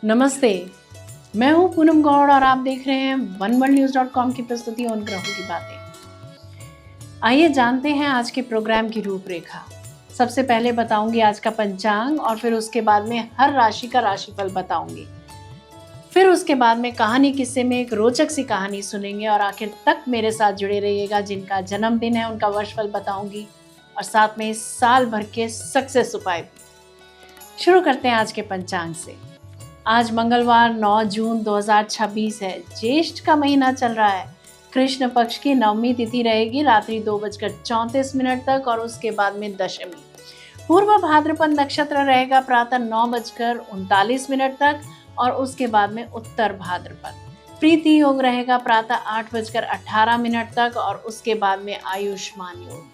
नमस्ते, मैं हूँ पूनम गौड़ और आप देख रहे हैं oneworldnews.com की प्रस्तुति उन ग्रहों की बातें। आइए जानते हैं आज के प्रोग्राम की रूपरेखा। सबसे पहले बताऊंगी आज का पंचांग और फिर उसके बाद में हर राशि का राशिफल बताऊंगी। फिर उसके बाद में कहानी किस्से में एक रोचक सी कहानी सुनेंगे और आखिर तक मेरे साथ जुड़े रहिएगा। जिनका जन्मदिन है उनका वर्षफल बताऊंगी और साथ में साल भर के सक्सेस उपाय भी। शुरू करते हैं आज के पंचांग से। आज मंगलवार 9 जून 2026 है। ज्येष्ठ का महीना चल रहा है। कृष्ण पक्ष की नवमी तिथि रहेगी रात्रि 2:34 तक और उसके बाद में दशमी। पूर्व भाद्रपद नक्षत्र रहेगा प्रातः 9:39 तक और उसके बाद में उत्तर भाद्रपद। प्रीति योग रहेगा प्रातः 8:18 तक और उसके बाद में आयुष्मान योग।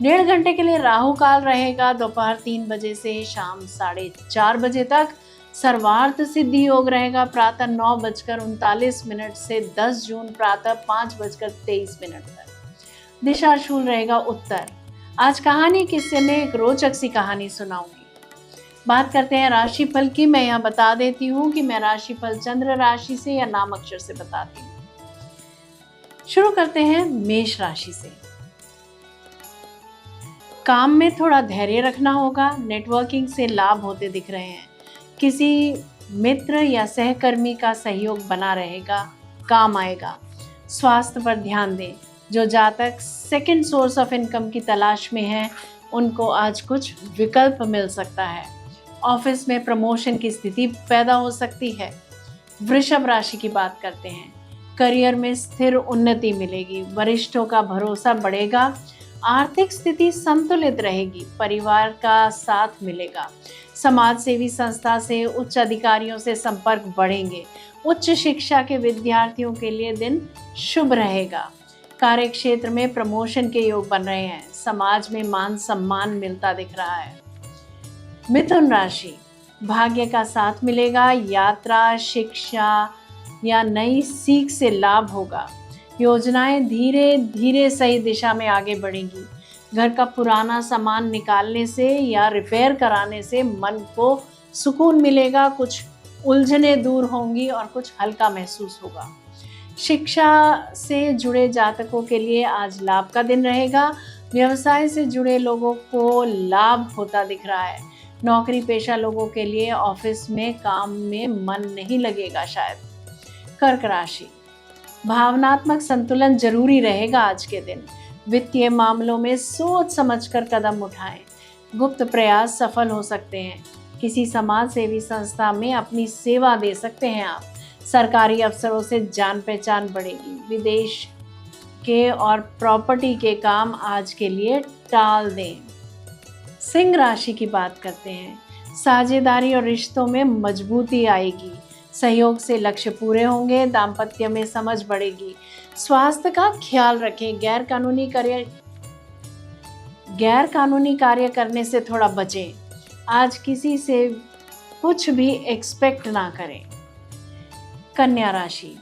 1.5 घंटे के लिए राहु काल रहेगा दोपहर 3 बजे से शाम 4:30 बजे तक। सर्वार्थ सिद्धि योग रहेगा प्रातः 9:39 से 10 जून प्रातः 5:23 तक। दिशा शूल रहेगा उत्तर। आज कहानी किस्से में एक रोचक सी कहानी सुनाऊंगी। बात करते हैं राशिफल की। मैं यहाँ बता देती हूँ कि मैं राशिफल चंद्र राशि से या नाम अक्षर से बताती हूँ। शुरू करते हैं मेष राशि से। काम में थोड़ा धैर्य रखना होगा। नेटवर्किंग से लाभ होते दिख रहे हैं। किसी मित्र या सहकर्मी का सहयोग बना रहेगा, काम आएगा। स्वास्थ्य पर ध्यान दें। जो जातक सेकंड सोर्स ऑफ इनकम की तलाश में हैं, उनको आज कुछ विकल्प मिल सकता है। ऑफिस में प्रमोशन की स्थिति पैदा हो सकती है। वृषभ राशि की बात करते हैं। करियर में स्थिर उन्नति मिलेगी। वरिष्ठों का भरोसा बढ़ेगा। आर्थिक स्थिति संतुलित रहेगी। परिवार का साथ मिलेगा। समाज सेवी संस्था से उच्च अधिकारियों से संपर्क बढ़ेंगे। उच्च शिक्षा के विद्यार्थियों के लिए दिन शुभ रहेगा। कार्य क्षेत्र में प्रमोशन के योग बन रहे हैं। समाज में मान सम्मान मिलता दिख रहा है। मिथुन राशि। भाग्य का साथ मिलेगा। यात्रा, शिक्षा या नई सीख से लाभ होगा। योजनाएं धीरे धीरे सही दिशा में आगे बढ़ेंगी। घर का पुराना सामान निकालने से या रिपेयर कराने से मन को सुकून मिलेगा। कुछ उलझनें दूर होंगी और कुछ हल्का महसूस होगा। शिक्षा से जुड़े जातकों के लिए आज लाभ का दिन रहेगा। व्यवसाय से जुड़े लोगों को लाभ होता दिख रहा है। नौकरी पेशा लोगों के लिए ऑफिस में काम में मन नहीं लगेगा शायद। कर्क राशि। भावनात्मक संतुलन जरूरी रहेगा आज के दिन। वित्तीय मामलों में सोच समझकर कदम उठाएं। गुप्त प्रयास सफल हो सकते हैं। किसी समाज सेवी संस्था में अपनी सेवा दे सकते हैं आप। सरकारी अफसरों से जान पहचान बढ़ेगी। विदेश के और प्रॉपर्टी के काम आज के लिए टाल दें। सिंह राशि की बात करते हैं। साझेदारी और रिश्तों में मजबूती आएगी। सहयोग से लक्ष्य पूरे होंगे। दाम्पत्य में समझ बढ़ेगी। स्वास्थ्य का ख्याल रखें। गैर कानूनी कार्य करने से थोड़ा बचें। आज किसी से कुछ भी एक्सपेक्ट ना करें। कन्या राशि।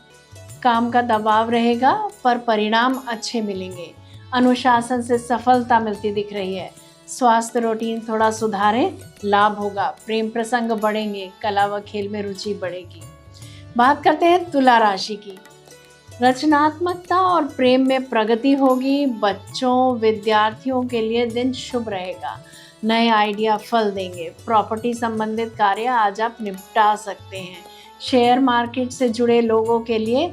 काम का दबाव रहेगा पर परिणाम अच्छे मिलेंगे। अनुशासन से सफलता मिलती दिख रही है। स्वास्थ्य रूटीन थोड़ा सुधारें, लाभ होगा। प्रेम प्रसंग बढ़ेंगे। कला व खेल में रुचि बढ़ेगी। बात करते हैं तुला राशि की। रचनात्मकता और प्रेम में प्रगति होगी। बच्चों, विद्यार्थियों के लिए दिन शुभ रहेगा। नए आइडिया फल देंगे। प्रॉपर्टी संबंधित कार्य आज आप निपटा सकते हैं। शेयर मार्केट से जुड़े लोगों के लिए,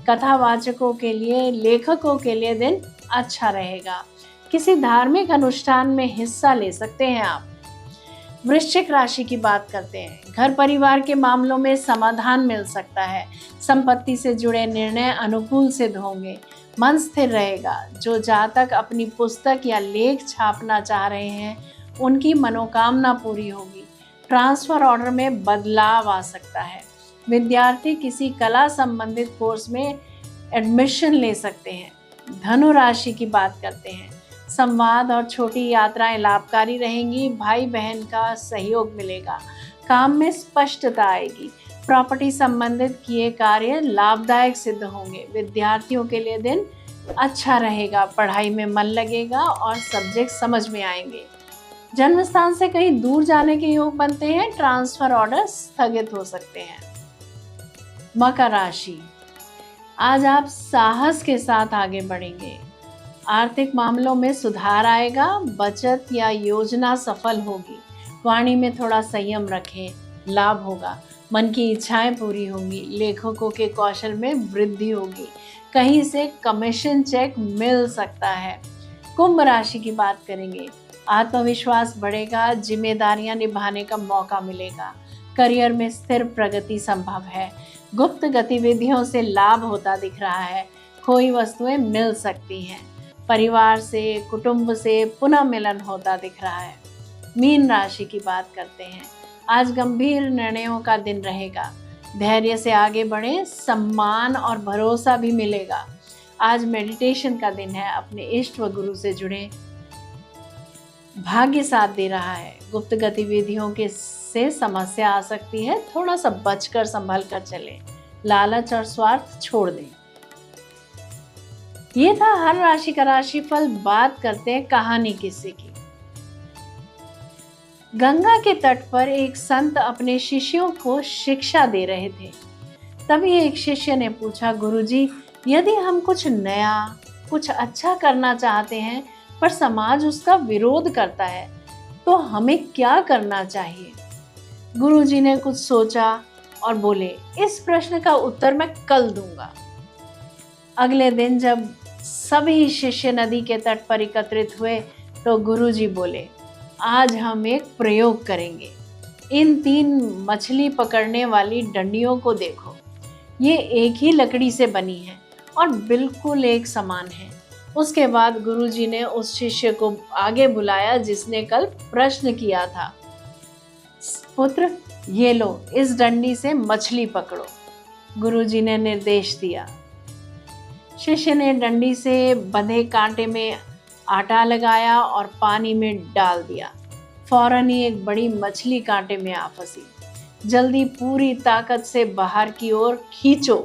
कथावाचकों के लिए, लेखकों के लिए दिन अच्छा रहेगा। किसी धार्मिक अनुष्ठान में हिस्सा ले सकते हैं आप। वृश्चिक राशि की बात करते हैं। घर परिवार के मामलों में समाधान मिल सकता है। संपत्ति से जुड़े निर्णय अनुकूल सिद्ध होंगे। मन स्थिर रहेगा। जो जातक अपनी पुस्तक या लेख छापना चाह रहे हैं, उनकी मनोकामना पूरी होगी। ट्रांसफर ऑर्डर में बदलाव आ सकता है। विद्यार्थी किसी कला संबंधित कोर्स में एडमिशन ले सकते हैं। धनु राशि की बात करते हैं। संवाद और छोटी यात्राएं लाभकारी रहेंगी। भाई बहन का सहयोग मिलेगा। काम में स्पष्टता आएगी। प्रॉपर्टी संबंधित किए कार्य लाभदायक सिद्ध होंगे। विद्यार्थियों के लिए दिन अच्छा रहेगा। पढ़ाई में मन लगेगा और सब्जेक्ट समझ में आएंगे। जन्म स्थान से कहीं दूर जाने के योग बनते हैं। ट्रांसफर ऑर्डर स्थगित हो सकते हैं। मकर राशि, आज आप साहस के साथ आगे बढ़ेंगे। आर्थिक मामलों में सुधार आएगा, बचत या योजना सफल होगी। वाणी में थोड़ा संयम रखें, लाभ होगा। मन की इच्छाएं पूरी होंगी। लेखकों के कौशल में वृद्धि होगी। कहीं से कमीशन चेक मिल सकता है। कुंभ राशि की बात करेंगे। आत्मविश्वास बढ़ेगा, जिम्मेदारियां निभाने का मौका मिलेगा। करियर में स्थिर प्रगति संभव है। गुप्त गतिविधियों से लाभ होता दिख रहा है। खोई वस्तुएं मिल सकती हैं। परिवार से, कुटुंब से पुनः मिलन होता दिख रहा है। मीन राशि की बात करते हैं। आज गंभीर निर्णयों का दिन रहेगा। धैर्य से आगे बढ़ें, सम्मान और भरोसा भी मिलेगा। आज मेडिटेशन का दिन है। अपने इष्ट व गुरु से जुड़ें। भाग्य साथ दे रहा है। गुप्त गतिविधियों के से समस्या आ सकती है, थोड़ा सा बचकर संभल कर चलें। लालच और स्वार्थ छोड़ दें। ये था हर राशि का राशिफल। बात करते हैं कहानी किस्से की। गंगा के तट पर एक संत अपने शिष्यों को शिक्षा दे रहे थे। तभी एक शिष्य ने पूछा, गुरुजी, यदि हम कुछ नया, कुछ अच्छा करना चाहते हैं पर समाज उसका विरोध करता है, तो हमें क्या करना चाहिए? गुरुजी ने कुछ सोचा और बोले, इस प्रश्न का उत्तर मैं कल दूंगा। अगले दिन जब सभी शिष्य नदी के तट पर एकत्रित हुए तो गुरुजी बोले, आज हम एक प्रयोग करेंगे। इन 3 मछली पकड़ने वाली डंडियों को देखो। ये एक ही लकड़ी से बनी है और बिल्कुल एक समान है। उसके बाद गुरुजी ने उस शिष्य को आगे बुलाया जिसने कल प्रश्न किया था। पुत्र, ये लो, इस डंडी से मछली पकड़ो। गुरुजी ने निर्देश दिया। शिष्य ने डंडी से बंधे कांटे में आटा लगाया और पानी में डाल दिया। फौरन ही एक बड़ी मछली कांटे में आ फंसी। जल्दी पूरी ताकत से बाहर की ओर खींचो,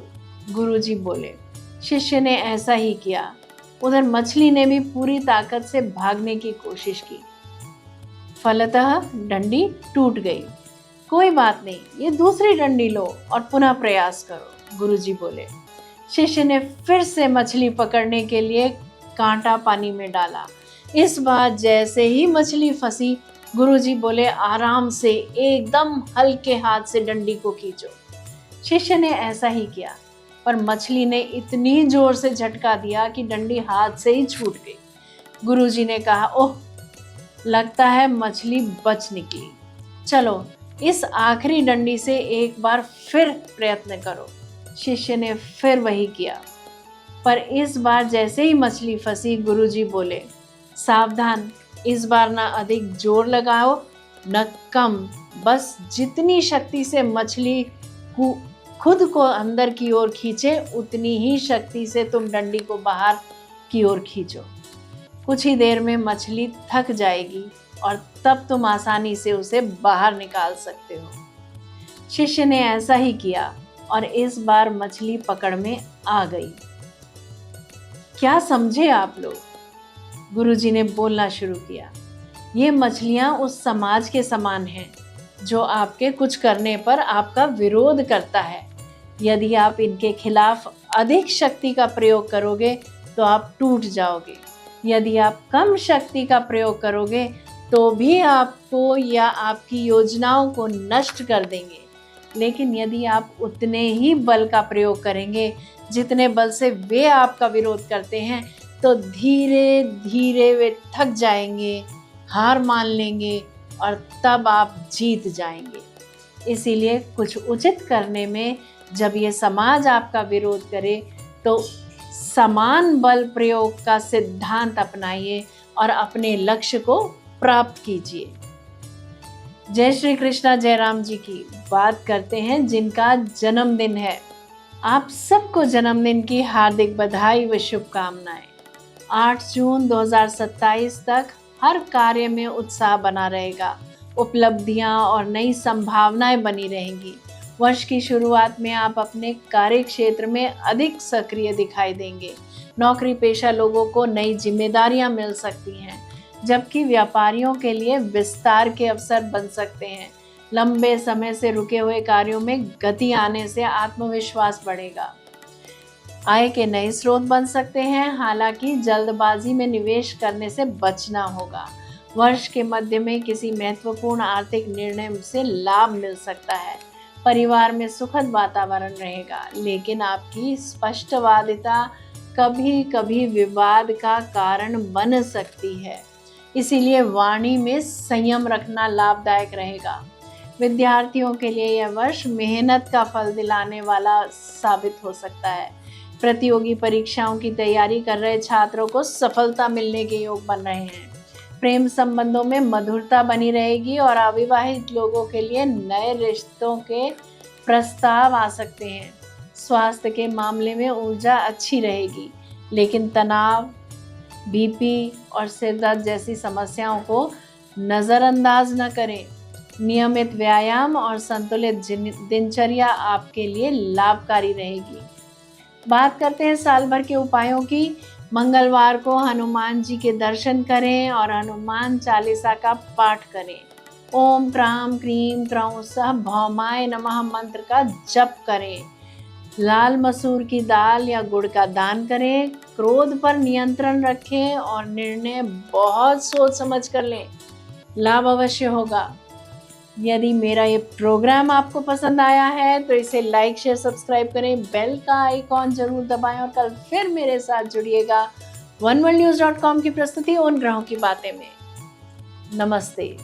गुरुजी बोले। शिष्य ने ऐसा ही किया। उधर मछली ने भी पूरी ताकत से भागने की कोशिश की। फलतः डंडी टूट गई। कोई बात नहीं, ये दूसरी डंडी लो और पुनः प्रयास करो, गुरुजी बोले। शिष्य ने फिर से मछली पकड़ने के लिए कांटा पानी में डाला। इस बार जैसे ही मछली फंसी, गुरुजी बोले, आराम से, एकदम हल्के हाथ से डंडी को खींचो। शिष्य ने ऐसा ही किया, पर मछली ने इतनी जोर से झटका दिया कि डंडी हाथ से ही छूट गई। गुरुजी ने कहा, ओह, लगता है मछली बच निकली। चलो, इस आखिरी डंडी से एक बार फिर प्रयत्न करो। शिष्य ने फिर वही किया, पर इस बार जैसे ही मछली फंसी, गुरुजी बोले, सावधान, इस बार ना अधिक जोर लगाओ न कम। बस जितनी शक्ति से मछली खुद को अंदर की ओर खींचे, उतनी ही शक्ति से तुम डंडी को बाहर की ओर खींचो। कुछ ही देर में मछली थक जाएगी और तब तुम आसानी से उसे बाहर निकाल सकते हो। शिष्य ने ऐसा ही किया और इस बार मछली पकड़ में आ गई। क्या समझे आप लोग? गुरुजी ने बोलना शुरू किया। ये मछलियां उस समाज के समान हैं जो आपके कुछ करने पर आपका विरोध करता है। यदि आप इनके खिलाफ अधिक शक्ति का प्रयोग करोगे तो आप टूट जाओगे। यदि आप कम शक्ति का प्रयोग करोगे तो भी आपको या आपकी योजनाओं को नष्ट कर देंगे। लेकिन यदि आप उतने ही बल का प्रयोग करेंगे जितने बल से वे आपका विरोध करते हैं, तो धीरे धीरे वे थक जाएंगे, हार मान लेंगे और तब आप जीत जाएंगे। इसीलिए कुछ उचित करने में जब ये समाज आपका विरोध करे तो समान बल प्रयोग का सिद्धांत अपनाइए और अपने लक्ष्य को प्राप्त कीजिए। जय श्री कृष्णा। जय राम जी की बात करते हैं जिनका जन्मदिन है। आप सबको जन्मदिन की हार्दिक बधाई व शुभकामनाएं। 8 जून 2027 तक हर कार्य में उत्साह बना रहेगा। उपलब्धियां और नई संभावनाएं बनी रहेंगी। वर्ष की शुरुआत में आप अपने कार्य क्षेत्र में अधिक सक्रिय दिखाई देंगे। नौकरी पेशा लोगों को नई जिम्मेदारियां मिल सकती हैं, जबकि व्यापारियों के लिए विस्तार के अवसर बन सकते हैं। लंबे समय से रुके हुए कार्यों में गति आने से आत्मविश्वास बढ़ेगा। आय के नए स्रोत बन सकते हैं, हालांकि जल्दबाजी में निवेश करने से बचना होगा। वर्ष के मध्य में किसी महत्वपूर्ण आर्थिक निर्णय से लाभ मिल सकता है। परिवार में सुखद वातावरण रहेगा, लेकिन आपकी स्पष्टवादिता कभी कभी विवाद का कारण बन सकती है, इसीलिए वाणी में संयम रखना लाभदायक रहेगा। विद्यार्थियों के लिए यह वर्ष मेहनत का फल दिलाने वाला साबित हो सकता है। प्रतियोगी परीक्षाओं की तैयारी कर रहे छात्रों को सफलता मिलने के योग बन रहे हैं। प्रेम संबंधों में मधुरता बनी रहेगी और अविवाहित लोगों के लिए नए रिश्तों के प्रस्ताव आ सकते हैं। स्वास्थ्य के मामले में ऊर्जा अच्छी रहेगी, लेकिन तनाव, बीपी और सिर दर्द जैसी समस्याओं को नज़रअंदाज न करें। नियमित व्यायाम और संतुलित दिनचर्या आपके लिए लाभकारी रहेगी। बात करते हैं साल भर के उपायों की। मंगलवार को हनुमान जी के दर्शन करें और हनुमान चालीसा का पाठ करें। ओम क्राम क्रीम क्रौं सह भौमाय नमः मंत्र का जप करें। लाल मसूर की दाल या गुड़ का दान करें। क्रोध पर नियंत्रण रखें और निर्णय बहुत सोच समझ कर लें, लाभ अवश्य होगा। यदि मेरा ये प्रोग्राम आपको पसंद आया है तो इसे लाइक शेयर सब्सक्राइब करें, बेल का आइकॉन जरूर दबाएं और कल फिर मेरे साथ जुड़िएगा oneworldnews.com की प्रस्तुति उन ग्रहों की बातें में। नमस्ते।